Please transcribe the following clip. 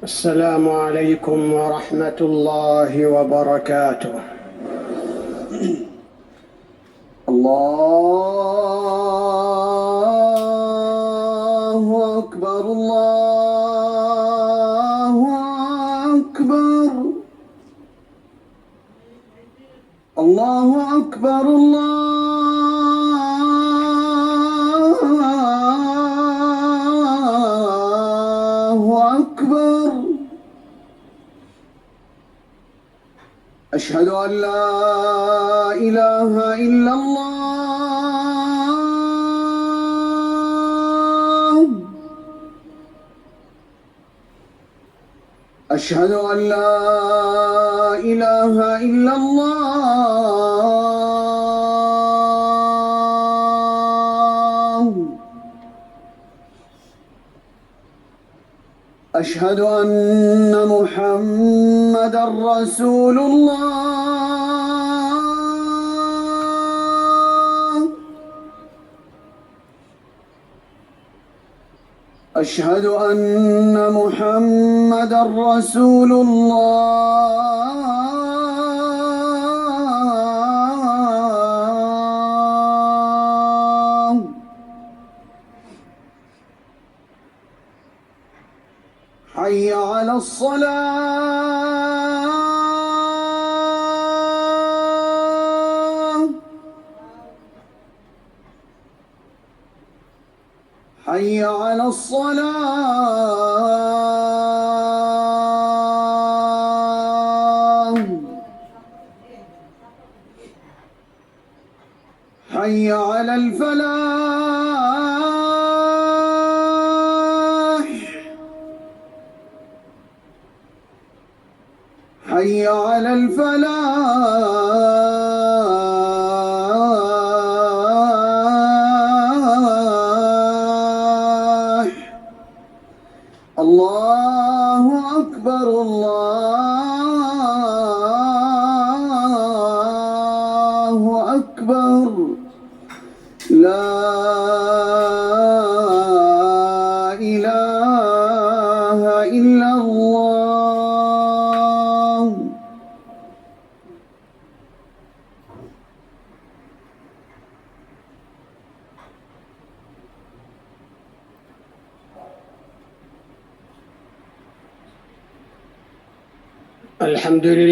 السلام عليكم ورحمة الله وبركاته. الله أكبر، الله أكبر، الله أكبر، الله أكبر. أشهد أن لا إله إلا الله. أشهد أن لا إله إلا الله. أشهد أن محمدًا رسول الله. أشهد أن محمدًا رسول الله. حي على الصلاة. حي على الصلاة. حي على الفلاح. حي على الفلاح. الله أكبر، الله أكبر. لا إله إلا الله. الحمد لله.